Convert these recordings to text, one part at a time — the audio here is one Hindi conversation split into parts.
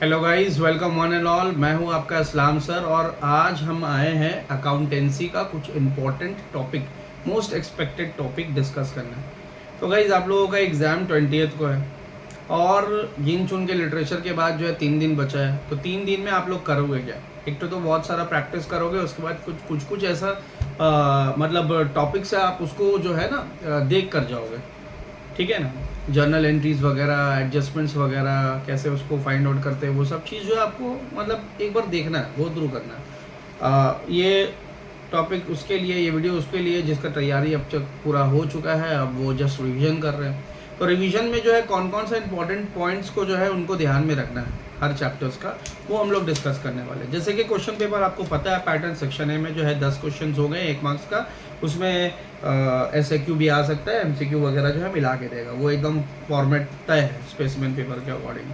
Hello guys, welcome one and all. मैं हूं आपका इस्लाम सर और आज हम आए हैं अकाउंटेंसी का कुछ important topic, most expected topic discuss करना। तो गाइस, आप लोगों का एग्ज़ाम 20th को है और गिन चुन के लिटरेचर के बाद जो है 3 दिन बचा है। तो 3 दिन में आप लोग करोगे क्या? एक तो बहुत सारा प्रैक्टिस करोगे, उसके बाद कुछ ऐसा मतलब टॉपिक से आप उसको जो है ना देख कर जाओगे, ठीक है ना। जर्नल एंट्रीज वगैरह, एडजस्टमेंट्स वगैरह, कैसे उसको फाइंड आउट करते हैं, वो सब चीज़ जो है आपको मतलब एक बार देखना है, गो थ्रू करना है। ये टॉपिक उसके लिए, ये वीडियो उसके लिए जिसका तैयारी अब तक पूरा हो चुका है, अब वो जस्ट रिवीजन कर रहे हैं। तो रिवीजन में जो है कौन कौन सा इंपॉर्टेंट पॉइंट्स को जो है उनको ध्यान में रखना है हर चैप्टर्स का, वो हम लोग डिस्कस करने वाले हैं। जैसे कि क्वेश्चन पेपर आपको पता है, पैटर्न सेक्शन ए में जो है 10 क्वेश्चन हो गए 1 मार्क्स का। उसमें SAQ भी आ सकता है, MCQ वगैरह जो है मिला के देगा, वो एकदम फॉर्मेट तय है स्पेसिमेन पेपर के अकॉर्डिंग।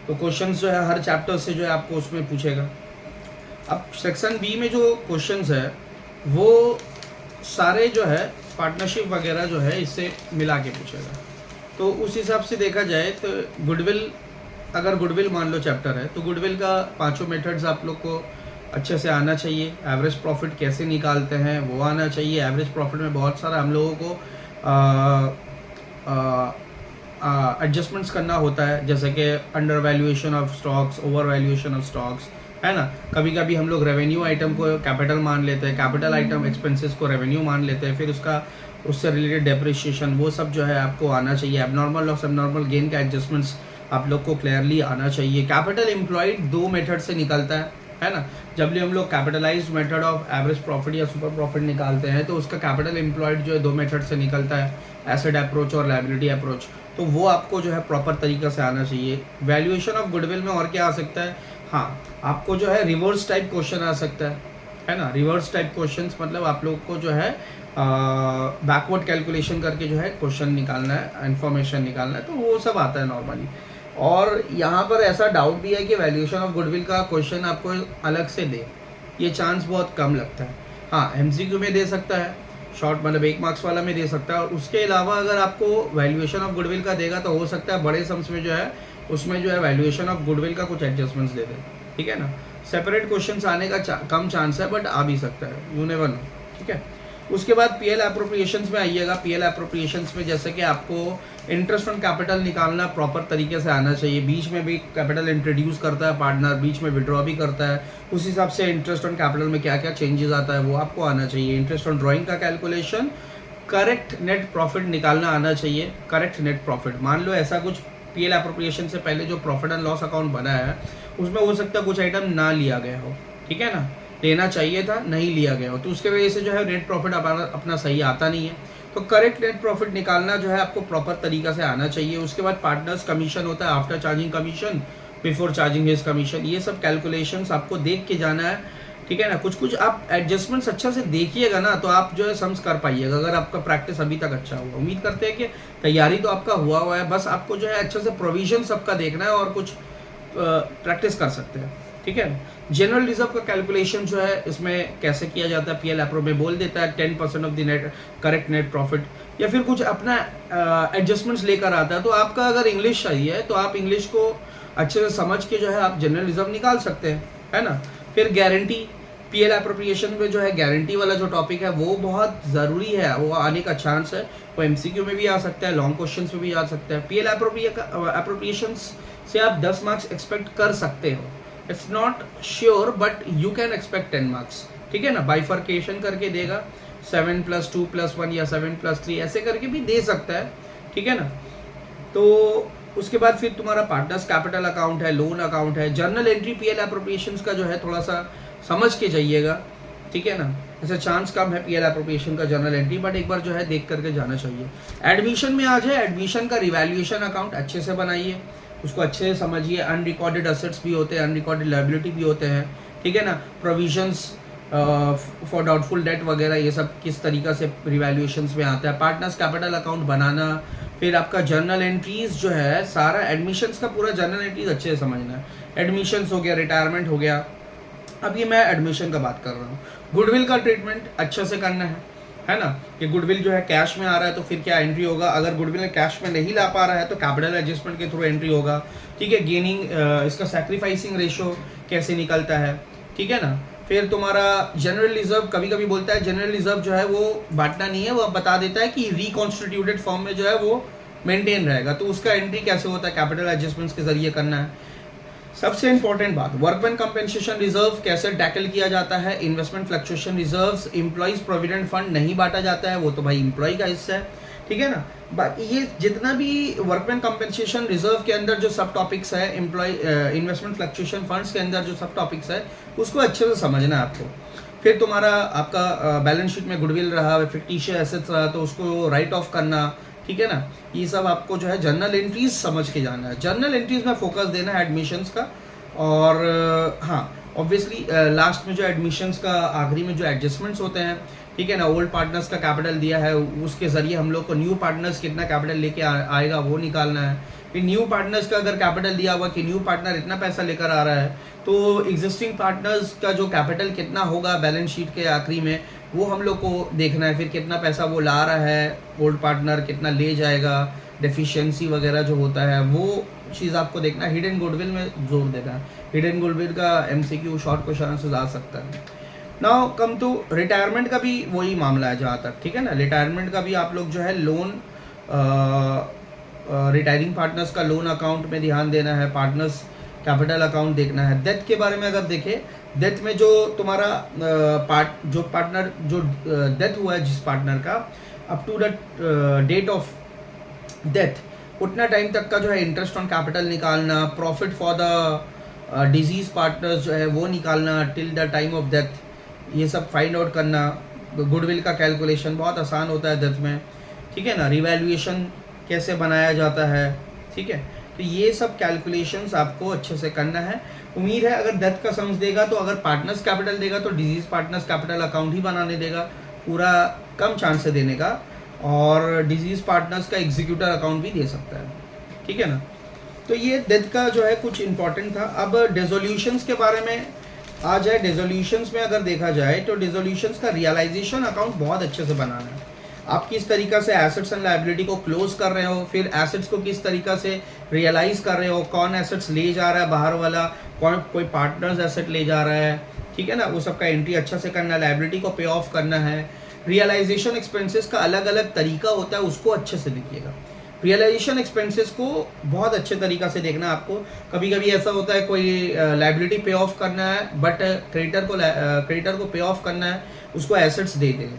तो क्वेश्चंस जो है हर चैप्टर से जो है आपको उसमें पूछेगा। अब सेक्शन बी में जो क्वेश्चंस है वो सारे जो है पार्टनरशिप वगैरह जो है इससे मिला के पूछेगा। तो उस हिसाब से देखा जाए तो गुडविल, अगर गुडविल मान लो चैप्टर है तो गुडविल का 5 मेथड्स आप लोग को अच्छे से आना चाहिए। एवरेज प्रॉफिट कैसे निकालते हैं वो आना चाहिए। एवरेज प्रॉफिट में बहुत सारा हम लोगों को एडजस्टमेंट्स करना होता है, जैसे कि under valuation of stocks, over valuation of stocks, है ना। कभी कभी हम लोग रेवेन्यू आइटम को कैपिटल मान लेते हैं, कैपिटल आइटम एक्सपेंसेस को रेवेन्यू मान लेते हैं, फिर उसका उससे रिलेटेड डेप्रिसिएशन, वो सब जो है आपको आना चाहिए। एबनॉर्मल लॉस, एबनॉर्मल गेन का एडजस्टमेंट्स आप लोग को क्लियरली आना चाहिए। कैपिटल एम्प्लॉयड 2 मेथड से निकलता है ना। जब भी हम लोग capitalised method of average profit या सुपर प्रॉफिट निकालते हैं तो उसका कैपिटल एम्प्लॉयड जो है 2 मेथड से निकलता है, एसेट अप्रोच और लायबिलिटी अप्रोच। तो वो आपको जो है प्रॉपर तरीका से आना चाहिए। वैल्यूएशन ऑफ गुडविल में और क्या आ सकता है? हाँ, आपको जो है रिवर्स टाइप क्वेश्चन आ सकता है ना। रिवर्स टाइप क्वेश्चंस मतलब आप लोग को जो है बैकवर्ड कैलकुलेशन करके जो है क्वेश्चन निकालना है, इन्फॉर्मेशन निकालना है, तो वो सब आता है नॉर्मली। और यहाँ पर ऐसा डाउट भी है कि वैल्यूएशन ऑफ गुडविल का क्वेश्चन आपको अलग से दे, ये चांस बहुत कम लगता है। हाँ, MCQ में दे सकता है, शॉर्ट मतलब 1 मार्क्स वाला में दे सकता है। और उसके अलावा अगर आपको वैल्यूएशन ऑफ गुडविल का देगा तो हो सकता है बड़े सम्स में जो है उसमें जो है वैल्यूएशन ऑफ गुडविल का कुछ एडजस्टमेंट्स दे दे, ठीक है ना। सेपरेट क्वेश्चन आने का कम चांस है, बट आ भी सकता है, यू नेवर नो, ठीक है। उसके बाद PL एप्रोप्रिएशंस में आइएगा। PL एप्रोप्रिएशंस में जैसे कि आपको इंटरेस्ट ऑन कैपिटल निकालना प्रॉपर तरीके से आना चाहिए। बीच में भी कैपिटल इंट्रोड्यूस करता है पार्टनर, बीच में विड्रॉ भी करता है, उस हिसाब से इंटरेस्ट ऑन कैपिटल में क्या क्या चेंजेस आता है वो आपको आना चाहिए। इंटरेस्ट ऑन ड्रॉइंग का कैलकुलेशन, करेक्ट नेट प्रॉफिट निकालना आना चाहिए। करेक्ट नेट प्रॉफिट, मान लो ऐसा कुछ PL एप्रोप्रिएशन से पहले जो प्रॉफिट एंड लॉस अकाउंट बना है उसमें हो सकता है कुछ आइटम ना लिया गया हो, ठीक है ना, लेना चाहिए था, नहीं लिया गया हो, तो उसके वजह से जो है नेट प्रॉफिट अपना सही आता नहीं है। तो करेक्ट नेट प्रॉफिट निकालना जो है आपको प्रॉपर तरीका से आना चाहिए। उसके बाद पार्टनर्स कमीशन होता है, after charging commission, before charging his commission, ये सब कैलकुलेशंस आपको देख के जाना है, ठीक है ना। कुछ आप एडजस्टमेंट्स अच्छा से देखिएगा ना तो आप जो है सम्स कर पाइएगा, अगर आपका प्रैक्टिस अभी तक अच्छा हुआ। उम्मीद करते हैं कि तैयारी तो आपका हुआ है, बस आपको जो है अच्छे से प्रोविजन सबका देखना है और कुछ प्रैक्टिस कर सकते हैं, ठीक है। जनरल रिजर्व का कैलकुलेशन जो है इसमें कैसे किया जाता है PL एप्रो में बोल देता है 10% of the net correct net profit, या फिर कुछ अपना एडजस्टमेंट्स लेकर आता है। तो आपका अगर इंग्लिश सही है तो आप इंग्लिश को अच्छे से समझ के जो है आप जनरल रिजर्व निकाल सकते हैं, है ना। फिर गारंटी, PL एप्रोप्रिएशन में जो है गारंटी वाला जो टॉपिक है वो बहुत ज़रूरी है, वो आने का चांस है। वो MCQ में भी आ सकता है, लॉन्ग क्वेश्चन में भी आ सकता है। PL एप्रोप्रिएशन से आप 10 मार्क्स एक्सपेक्ट कर सकते हो। It's not sure but you can expect 10 marks, ठीक है ना। बाइफर्केशन करके देगा, 7+2+1 या 7+3 ऐसे करके भी दे सकता है, ठीक है ना। तो उसके बाद फिर तुम्हारा पार्टनर्स कैपिटल अकाउंट है, लोन अकाउंट है। जर्नल एंट्री PL एप्रोप्रिएशंस का जो है थोड़ा सा समझ के जाइएगा, ठीक है ना। ऐसा चांस कम है PL एप्रोप्रिएशन का जर्नल एंट्री, बट एक बार जो है देख करके जाना चाहिए। एडमिशन में आ जाए, एडमिशन का रिवैल्यूएशन अकाउंट अच्छे से बनाइए, उसको अच्छे से समझिए। अनरिकॉर्डेड असेट्स भी होते हैं, अनरिकॉर्डेड लायबिलिटी भी होते हैं, ठीक है ना। प्रोविजंस फॉर डाउटफुल डेट वगैरह ये सब किस तरीक़ा से रिवैल्यूएशंस में आता है। पार्टनर्स कैपिटल अकाउंट बनाना, फिर आपका जर्नल एंट्रीज जो है सारा एडमिशन्स का पूरा जर्नल एंट्रीज अच्छे से समझना है। एडमिशन्स हो गया, रिटायरमेंट हो गया, अब ये मैं एडमिशन का बात कर रहा हूँ। गुडविल का ट्रीटमेंट अच्छे से करना है, है ना, कि गुडविल जो है कैश में आ रहा है तो फिर क्या एंट्री होगा, अगर गुडविल कैश में नहीं ला पा रहा है तो कैपिटल एडजस्टमेंट के थ्रू एंट्री होगा। ठीक है, गेनिंग इसका सैक्रिफाइसिंग रेशो कैसे निकलता है, ठीक है ना। फिर तुम्हारा जनरल रिजर्व, कभी कभी बोलता है जनरल रिजर्व जो है वो बांटना नहीं है, वो बता देता है कि रिकॉन्स्टिट्यूटेड फॉर्म में जो है वो मेंटेन रहेगा, तो उसका एंट्री कैसे होता है, कैपिटल एडजस्टमेंट्स के जरिए करना है। सबसे इंपॉर्टेंट बात, वर्कमैन कंपेंसेशन रिजर्व कैसे टैकल किया जाता है, investment fluctuation reserves, employees provident fund नहीं बांटा जाता है, वो तो भाई एम्प्लॉय का हिस्सा है, ठीक है ना। बाकी ये जितना भी वर्कमैन कंपेंसेशन रिजर्व के अंदर जो सब टॉपिक्स है, एम्प्लॉय इन्वेस्टमेंट फ्लक्चुएशन फंड्स के अंदर जो सब टॉपिक्स है उसको अच्छे से समझना है आपको। फिर तुम्हारा आपका बैलेंस शीट में गुडविल रहा, फिक्टिशियस एसेट्स रहा तो उसको राइट ऑफ करना, ठीक है ना। ये सब आपको जो है जर्नल एंट्रीज समझ के जाना है, जर्नल एंट्रीज में फोकस देना है एडमिशन्स का। और हाँ, ऑब्वियसली लास्ट में जो एडमिशन्स का आखिरी में जो एडजस्टमेंट्स होते हैं, ठीक है ना, ओल्ड पार्टनर्स का कैपिटल दिया है उसके जरिए हम लोग को न्यू पार्टनर्स कितना कैपिटल लेके आएगा वो निकालना है। फिर न्यू पार्टनर्स का अगर कैपिटल दिया हुआ कि न्यू पार्टनर इतना पैसा लेकर आ रहा है तो एग्जिस्टिंग पार्टनर्स का जो कैपिटल कितना होगा बैलेंस शीट के आखिरी में वो हम लोग को देखना है। फिर कितना पैसा वो ला रहा है, ओल्ड पार्टनर कितना ले जाएगा, डेफिशिएंसी वगैरह जो होता है वो चीज़ आपको देखना है। हिडन गुडविल में जोर देना है, हिडन गुडविल का एमसीक्यू शॉर्ट क्वेश्चन आंसर आ सकता है। नाउ कम टू रिटायरमेंट का भी वही मामला है जहाँ तक, ठीक है ना। रिटायरमेंट का भी आप लोग जो है लोन, रिटायरिंग पार्टनर्स का लोन अकाउंट में ध्यान देना है, पार्टनर्स कैपिटल अकाउंट देखना है। डेथ के बारे में अगर देखें, डेथ में जो तुम्हारा जो पार्टनर जो डेथ हुआ है जिस पार्टनर का, up to the date of death उतना टाइम तक का जो है इंटरेस्ट ऑन कैपिटल निकालना, profit for the deceased partners जो है वो निकालना till the time of death, ये सब फाइंड आउट करना। गुडविल का कैलकुलेशन बहुत आसान होता है डेथ में, ठीक है ना। रिवैल्यूएशन कैसे बनाया जाता है, ठीक है। तो ये सब कैलकुलेशंस आपको अच्छे से करना है। उम्मीद है अगर डेथ का समझ देगा तो अगर पार्टनर्स कैपिटल देगा तो डिजीज पार्टनर्स कैपिटल अकाउंट ही बनाने देगा, पूरा कम चांस है देने का, और डिजीज पार्टनर्स का एग्जीक्यूटर अकाउंट भी दे सकता है, ठीक है ना। तो ये डेथ का जो है कुछ इंपॉर्टेंट था। अब डिसोल्यूशंस के बारे में आ जाए, डिसोल्यूशंस में अगर देखा जाए तो डिसोल्यूशंस का रियलाइजेशन अकाउंट बहुत अच्छे से बनाना है। आप किस तरीका से एसेट्स एंड लायबिलिटी को क्लोज कर रहे हो, फिर एसेट्स को किस तरीका से रियलाइज कर रहे हो, कौन एसेट्स ले जा रहा है बाहर वाला, कौन कोई पार्टनर्स एसेट ले जा रहा है, ठीक है ना, वो सबका एंट्री अच्छा से करना है, लायबिलिटी को पे ऑफ करना है। रियलाइजेशन एक्सपेंसेस का अलग अलग तरीका होता है, उसको अच्छे से लिखिएगा। रियलाइजेशन एक्सपेंसेस को बहुत अच्छे तरीका से देखना है आपको। कभी कभी ऐसा होता है कोई लायबिलिटी पे ऑफ करना है बट क्रेडिटर को पे ऑफ करना है, उसको एसेट्स दे दें,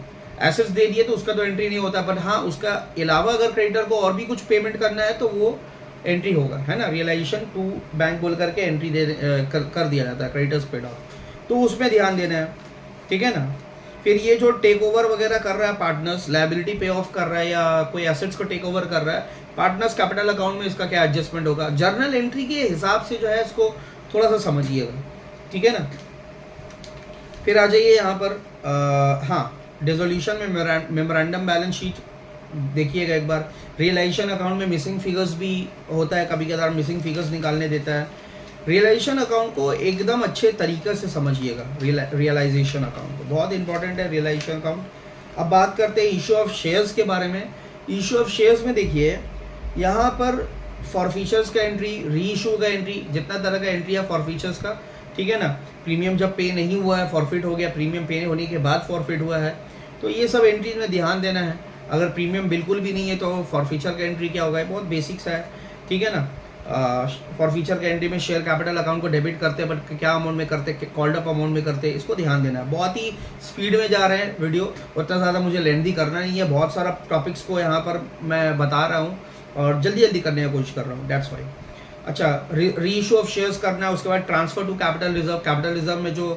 एसेट्स दे दिए तो उसका तो एंट्री नहीं होता, बट हाँ उसका अलावा अगर क्रेडिटर को और भी कुछ पेमेंट करना है तो वो एंट्री होगा, है ना। रियलाइजेशन टू बैंक बोल करके एंट्री कर दिया जाता है, क्रेडिटर्स पेड ऑफ, तो उसमें ध्यान देना है, ठीक है ना। फिर ये जो टेक ओवर वगैरह कर रहा है पार्टनर्स, लायबिलिटी पे ऑफ कर रहा है या कोई एसेट्स को टेक ओवर कर रहा है, पार्टनर्स कैपिटल अकाउंट में इसका क्या एडजस्टमेंट होगा, जर्नल एंट्री के हिसाब से जो है इसको थोड़ा सा समझिएगा, ठीक है ना। फिर आ जाइए यहाँ पर हाँ, डिसोल्यूशन में मेमोरेंडम बैलेंस शीट देखिएगा एक बार। रियलाइजेशन अकाउंट में मिसिंग फिगर्स भी होता है, कभी कभार मिसिंग फिगर्स निकालने देता है। रियलाइजेशन अकाउंट को एकदम अच्छे तरीके से समझिएगा, रियलाइजेशन अकाउंट को बहुत इंपॉर्टेंट है रियलाइजेशन अकाउंट। अब बात करते हैं इशू ऑफ शेयर्स के बारे में। इशू ऑफ शेयर्स में देखिए यहाँ पर फॉरफीचर्स का एंट्री, री इशू का एंट्री, जितना तरह का एंट्री है फॉरफीचर्स का, ठीक है ना। प्रीमियम जब पे नहीं हुआ है फॉरफिट हो गया, प्रीमियम पे होने के बाद फॉरफिट हुआ है, तो ये सब एंट्रीज में ध्यान देना है। अगर प्रीमियम बिल्कुल भी नहीं है तो फॉरफीचर का एंट्री क्या होगा, बहुत बेसिक्स है, ठीक है ना। फॉरफीचर का एंट्री में शेयर कैपिटल अकाउंट को डेबिट करते हैं, बट क्या अमाउंट में करते, कॉल्ड अप अमाउंट में करते हैं, इसको ध्यान देना है। बहुत ही स्पीड में जा रहे हैं वीडियो, उतना ज़्यादा मुझे लेंथी करना नहीं है, बहुत सारा टॉपिक्स को यहाँ पर मैं बता रहा हूँ और जल्दी जल्दी करने की कोशिश कर रहा हूँ, दैट्स वाई। अच्छा, री इशू ऑफ शेयर्स करना है, उसके बाद transfer to capital reserve. Capital reserve में जो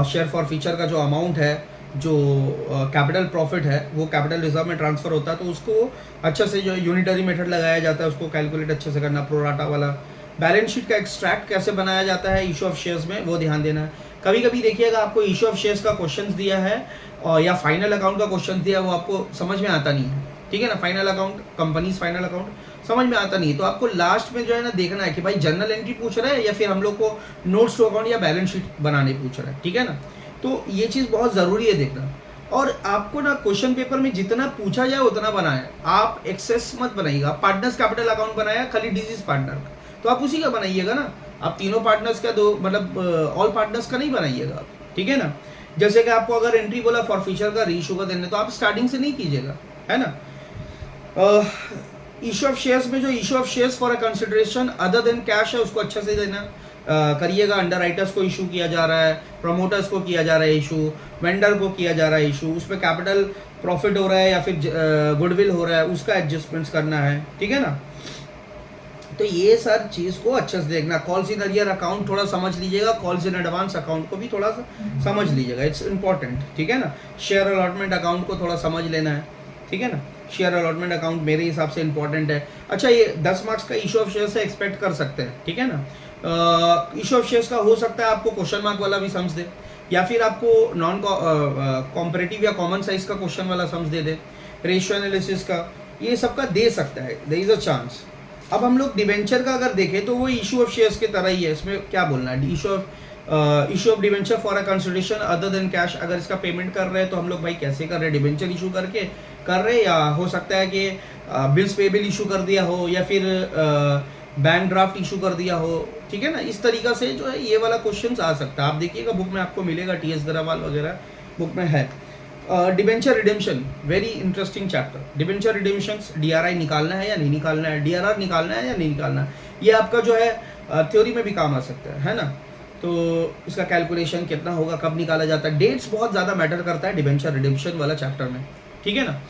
शेयर फॉरफीचर का जो अमाउंट है, जो कैपिटल प्रॉफिट है, वो कैपिटल रिजर्व में ट्रांसफ़र होता है, तो उसको अच्छे से जो यूनिटरी मेथड लगाया जाता है उसको कैलकुलेट अच्छे से करना, प्रोराटा वाला। बैलेंस शीट का एक्सट्रैक्ट कैसे बनाया जाता है इशू ऑफ शेयर्स में, वो ध्यान देना है। कभी कभी देखिएगा आपको इशू ऑफ शेयर्स का क्वेश्चन दिया है और या फाइनल अकाउंट का क्वेश्चन दिया है, वो आपको समझ में आता नहीं है, ठीक है ना। Final account, companies final account समझ में आता नहीं, तो आपको लास्ट में जो है ना देखना है कि भाई जर्नल एंट्री पूछ रहा है या फिर हम लोग को नोट्स टू अकाउंट या बैलेंस शीट बनाने पूछ रहा है, ठीक है ना। तो ये चीज़ बहुत ज़रूरी है देखना। और आपको ना क्वेश्चन पेपर में जितना पूछा जाए उतना बनाए, आप एक्सेस मत बनाइएगा। पार्टनर्स कैपिटल अकाउंट बनाया खाली डिजीज पार्टनर का, तो आप उसी का बनाइएगा ना, आप तीनों पार्टनर्स का दो मतलब ऑल पार्टनर्स का नहीं बनाइएगा आप, ठीक है ना। जैसे कि आपको अगर एंट्री बोला फॉर फ्यूचर का रीइश्यू का देने, तो आप स्टार्टिंग से नहीं कीजिएगा, है ना। इशू ऑफ शेयर्स में जो issue of shares for a consideration other than cash है उसको अच्छे से देना करिएगा। अंडर राइटर्स को इशू किया जा रहा है, प्रमोटर्स को किया जा रहा है इशू, वेंडर को किया जा रहा है इशू, उस पर कैपिटल प्रॉफिट हो रहा है या फिर गुडविल हो रहा है, उसका एडजस्टमेंट्स करना है, ठीक है ना। तो ये सर चीज़ को अच्छे से देखना। कॉल्स इन अरियर अकाउंट थोड़ा समझ लीजिएगा, कॉल्स इन एडवांस अकाउंट को भी थोड़ा सा समझ लीजिएगा, इट्स इंपॉर्टेंट, ठीक है ना। शेयर अलॉटमेंट अकाउंट को थोड़ा समझ लेना है, ठीक है ना। शेयर अलॉटमेंट अकाउंट मेरे हिसाब से इंपॉर्टेंट है। अच्छा, ये 10 मार्क्स का इशू ऑफ शेयर से एक्सपेक्ट कर सकते हैं, ठीक है ना। इशू ऑफ शेयर्स का हो सकता है आपको क्वेश्चन मार्क वाला भी सम्स दे, या फिर आपको नॉन कॉम्परेटिव या कॉमन साइज का क्वेश्चन वाला सम्स दे दे, रेशियो एनालिसिस का, ये सब का दे सकता है, देयर इज अ चांस। अब हम लोग डिवेंचर का अगर देखें तो वो इशू ऑफ शेयर्स की तरह ही है, इसमें क्या बोलना है। Issue of debenture for a consideration other than cash, अगर इसका पेमेंट कर रहे हैं तो हम लोग भाई कैसे कर रहे हैं, डिवेंचर इशू करके कर रहे हैं, या हो सकता है कि बिल्स पेबल इशू कर दिया हो, या फिर बैंक ड्राफ्ट इशू कर दिया हो, ठीक है ना। इस तरीका से जो है ये वाला क्वेश्चन आ सकता है। आप देखिएगा बुक में आपको मिलेगा, टीएस गरावाल वगैरह बुक में है। Debenture redemption, very interesting chapter. Debenture redemptions, DRI निकालना है या नहीं निकालना है, डीआरआर निकालना है या नहीं निकालना है, ये आपका जो है थ्योरी में भी काम आ सकता है ना। तो इसका कैलकुलेशन कितना होगा, कब निकाला जाता है, डेट्स बहुत ज़्यादा मैटर करता है डिबेंचर रिडेम्पशन वाला चैप्टर में, ठीक है ना।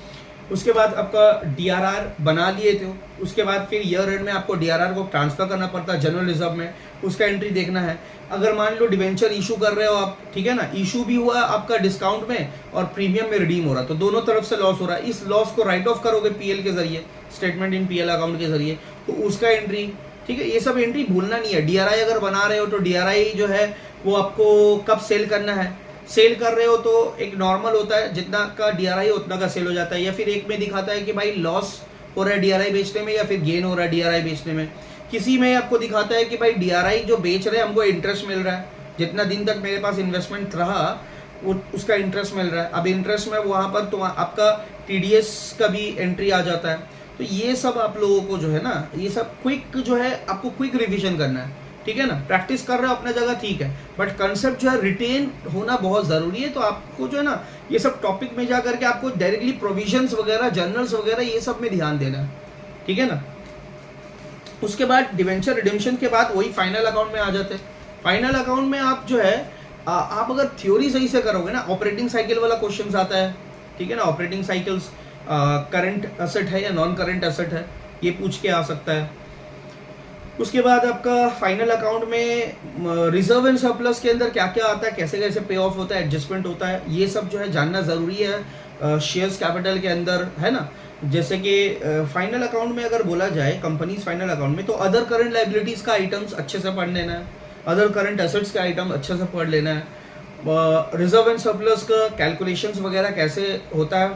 उसके बाद आपका डीआरआर बना लिए थे, उसके बाद फिर ईयर एंड में आपको डीआरआर को ट्रांसफर करना पड़ता है जनरल रिजर्व में, उसका एंट्री देखना है। अगर मान लो डिवेंचर इशू कर रहे हो आप, ठीक है ना, इशू भी हुआ आपका डिस्काउंट में और प्रीमियम में रिडीम हो रहा, तो दोनों तरफ से लॉस हो रहा है। इस लॉस को राइट ऑफ करोगे पीएल के जरिए, स्टेटमेंट इन पीएल अकाउंट के जरिए, तो उसका एंट्री, ठीक है। ये सब एंट्री भूलना नहीं है। डीआरआई अगर बना रहे हो तो डीआरआई जो है वो आपको कब सेल करना है, सेल कर रहे हो तो एक नॉर्मल होता है जितना का डीआरआई उतना का सेल हो जाता है, या फिर एक में दिखाता है कि भाई लॉस हो रहा है डीआरआई बेचने में या फिर गेन हो रहा है डीआरआई बेचने में। किसी में आपको दिखाता है कि भाई डीआरआई जो बेच रहे हैं हमको इंटरेस्ट मिल रहा है, जितना दिन तक मेरे पास इन्वेस्टमेंट रहा वो उसका इंटरेस्ट मिल रहा है। अब इंटरेस्ट में वहाँ पर तो आपका टीडीएस का भी एंट्री आ जाता है। तो ये सब आप लोगों को जो है ना, ये सब क्विक जो है आपको क्विक रिविजन करना है, ठीक है ना। प्रैक्टिस कर रहे हो अपने जगह ठीक है, बट कंसेप्ट जो है रिटेन होना बहुत ज़रूरी है। तो आपको जो है ना ये सब टॉपिक में जा करके आपको डायरेक्टली प्रोविजंस वगैरह, जर्नल्स वगैरह ये सब में ध्यान देना है, ठीक है ना। उसके बाद डिवेंचर रिडेम्पशन के बाद वही फाइनल अकाउंट में आ जाते हैं। फाइनल अकाउंट में आप जो है आप अगर थ्योरी सही से करोगे ना, ऑपरेटिंग साइकिल वाला क्वेश्चन आता है, ठीक है ना। ऑपरेटिंग साइकिल्स करंट एसेट है या नॉन करंट एसेट है, ये पूछ के आ सकता है। उसके बाद आपका फाइनल अकाउंट में रिजर्व एंड सरप्लस के अंदर क्या क्या आता है, कैसे कैसे पे ऑफ होता है, एडजस्टमेंट होता है, ये सब जो है जानना ज़रूरी है शेयर्स कैपिटल के अंदर, है ना। जैसे कि फाइनल अकाउंट में अगर बोला जाए कंपनीज फाइनल अकाउंट में, तो अदर करंट लाइबिलिटीज़ का आइटम्स अच्छे से पढ़ लेना है, अदर करंट एसेट्स का आइटम अच्छे से पढ़ लेना है, रिजर्व एंड सरप्लस का कैलकुलेशंस वगैरह कैसे होता है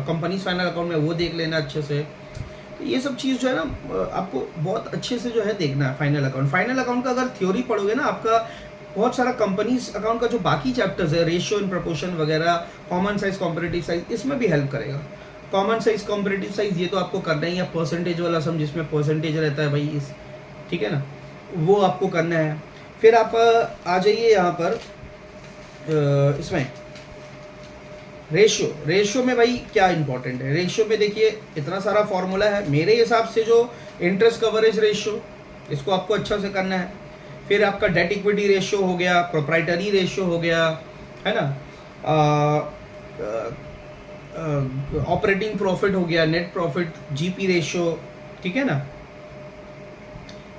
कंपनीज फाइनल अकाउंट में, वो देख लेना अच्छे से। ये सब चीज़ जो है ना आपको बहुत अच्छे से जो है देखना है फाइनल अकाउंट। फाइनल अकाउंट का अगर थ्योरी पढ़ोगे ना, आपका बहुत सारा कंपनीज अकाउंट का जो बाकी चैप्टर्स है, रेशियो इन प्रोपोर्शन वगैरह, कॉमन साइज कॉम्परेटिव साइज, इसमें भी हेल्प करेगा। कॉमन साइज कॉम्परेटिव साइज ये तो आपको करना ही है, परसेंटेज वाला सम जिसमें परसेंटेज रहता है भाई इस, ठीक है ना, वो आपको करना है। फिर आप आ जाइए यहाँ पर इसमें रेशियो में भाई क्या इंपॉर्टेंट है। रेशियो में देखिए इतना सारा फॉर्मूला है, मेरे हिसाब से जो इंटरेस्ट कवरेज रेशियो, इसको आपको अच्छा से करना है। फिर आपका डेट इक्विटी रेशियो हो गया, प्रोप्राइटरी रेशियो हो गया, है ना, ऑपरेटिंग प्रॉफिट हो गया, नेट प्रॉफिट, जीपी रेशियो, ठीक है ना।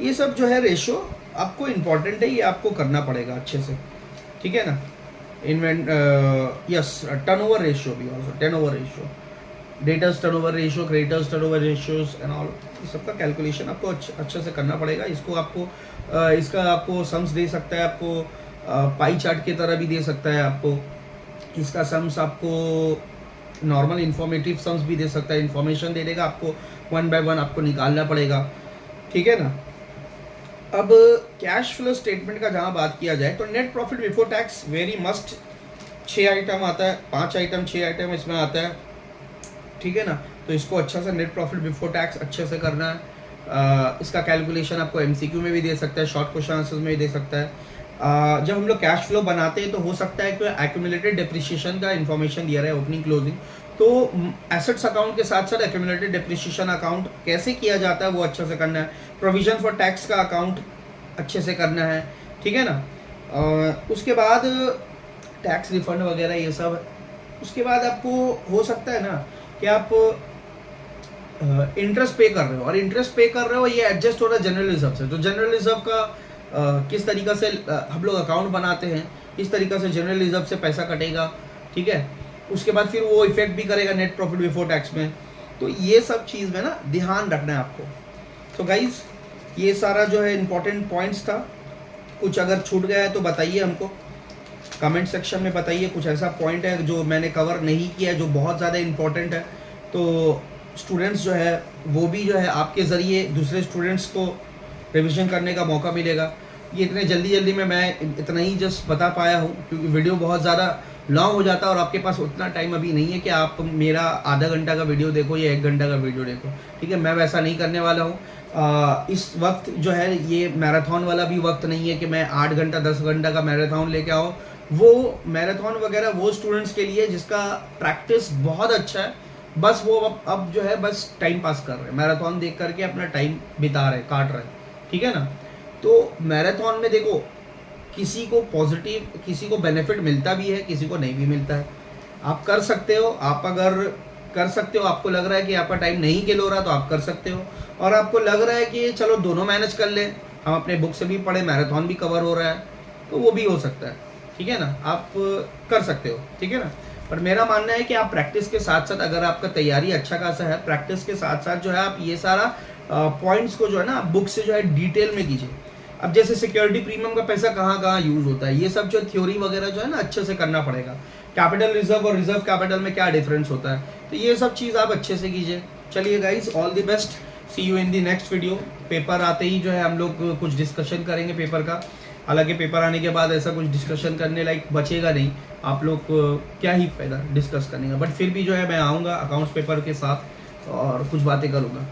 ये सब जो है रेशियो आपको इम्पॉर्टेंट है, ये आपको करना पड़ेगा अच्छे से, ठीक है ना। टर्नओवर रेशियो भी, also turnover ratio, debtors turnover ratio, creditors turnover ratios and all, सबका कैलकुलेशन आपको अच्छे से करना पड़ेगा। इसको आपको इसका आपको सम्स दे सकता है, आपको पाई चार्ट की तरह भी दे सकता है, आपको इसका सम्स आपको नॉर्मल इन्फॉर्मेटिव सम्स भी दे सकता है, इन्फॉर्मेशन दे देगा आपको, 1 बाय 1 आपको निकालना पड़ेगा, ठीक है ना। अब कैश फ्लो स्टेटमेंट का जहाँ बात किया जाए तो net profit before tax very must 6 item आता है, 5 आइटम 6 आइटम इसमें आता है, ठीक है ना। तो इसको अच्छा सा नेट प्रॉफिट बिफोर टैक्स अच्छे से करना है। इसका कैलकुलेशन आपको एमसीक्यू में भी दे सकता है, शॉर्ट क्वेश्चन आंसर्स में भी दे सकता है। जब हम लोग कैश फ्लो बनाते हैं तो हो सकता है कि एक्यूमुलेटेड डिप्रिसिएशन का इन्फॉर्मेशन दिया रहा है ओपनिंग क्लोजिंग, तो एसेट्स अकाउंट के साथ साथ एक्यूमुलेटेड डिप्रिसिएशन अकाउंट कैसे किया जाता है वो अच्छे से करना है। प्रोविजन फॉर टैक्स का अकाउंट अच्छे से करना है, ठीक है ना। उसके बाद टैक्स रिफंड वगैरह ये सब। उसके बाद आपको हो सकता है ना कि आप इंटरेस्ट पे कर रहे हो, और इंटरेस्ट पे कर रहे हो ये एडजस्ट हो रहा है जनरल रिजर्व से। तो जनरल रिजर्व का किस तरीक़ा से हम लोग अकाउंट बनाते हैं, इस तरीक़ा से जनरल रिजर्व से पैसा कटेगा, ठीक है। उसके बाद फिर वो इफेक्ट भी करेगा नेट प्रॉफिट बिफोर टैक्स में। तो ये सब चीज़ में ना ध्यान रखना है आपको। तो गाइज ये सारा जो है इम्पोर्टेंट पॉइंट्स था। कुछ अगर छूट गया है तो बताइए हमको, कमेंट सेक्शन में बताइए। कुछ ऐसा पॉइंट है जो मैंने कवर नहीं किया है जो बहुत ज़्यादा इम्पोर्टेंट है, तो स्टूडेंट्स जो है वो भी जो है आपके ज़रिए दूसरे स्टूडेंट्स को रिवीजन करने का मौका मिलेगा। ये इतने जल्दी में मैं इतना ही जस्ट बता पाया हूँ क्योंकि वीडियो बहुत ज़्यादा लॉन्ग हो जाता है और आपके पास उतना टाइम अभी नहीं है कि आप मेरा आधा घंटा का वीडियो देखो या 1 घंटा का वीडियो देखो, ठीक है। मैं वैसा नहीं करने वाला हूँ। इस वक्त जो है ये मैराथन वाला भी वक्त नहीं है कि मैं 8 घंटा 10 घंटा का मैराथन लेके आओ। वो मैराथन वगैरह वो स्टूडेंट्स के लिए जिसका प्रैक्टिस बहुत अच्छा है, बस वो अब जो है बस टाइम पास कर रहे हैं, मैराथन देख करके अपना टाइम बिता रहे, काट रहे, ठीक है ना। तो मैराथन में देखो किसी को पॉजिटिव, किसी को बेनिफिट मिलता भी है, किसी को नहीं भी मिलता है। आप कर सकते हो, आप अगर कर सकते हो, आपको लग रहा है कि आपका टाइम नहीं किल हो रहा तो आप कर सकते हो, और आपको लग रहा है कि चलो दोनों मैनेज कर ले, हम अपने बुक से भी पढ़े, मैराथन भी कवर हो रहा है, तो वो भी हो सकता है, ठीक है ना। आप कर सकते हो, ठीक है ना। पर मेरा मानना है कि आप प्रैक्टिस के साथ साथ, अगर आपका तैयारी अच्छा खासा है, प्रैक्टिस के साथ साथ जो है आप ये सारा पॉइंट्स को जो है ना बुक से जो है डिटेल में कीजिए। अब जैसे सिक्योरिटी प्रीमियम का पैसा कहाँ कहाँ यूज होता है, ये सब जो थ्योरी वगैरह जो है ना अच्छे से करना पड़ेगा। कैपिटल रिजर्व और रिजर्व कैपिटल में क्या डिफरेंस होता है, तो ये सब चीज़ आप अच्छे से कीजिए। चलिए guys, all the best, see you in the next video. Paper आते ही जो है हम लोग कुछ डिस्कशन करेंगे पेपर का। हालांकि पेपर आने के बाद ऐसा कुछ डिस्कशन करने लायक बचेगा नहीं, आप लोग क्या ही फायदा डिस्कस करने का, बट फिर भी जो है मैं आऊँगा अकाउंट्स पेपर के साथ और कुछ बातें करूँगा।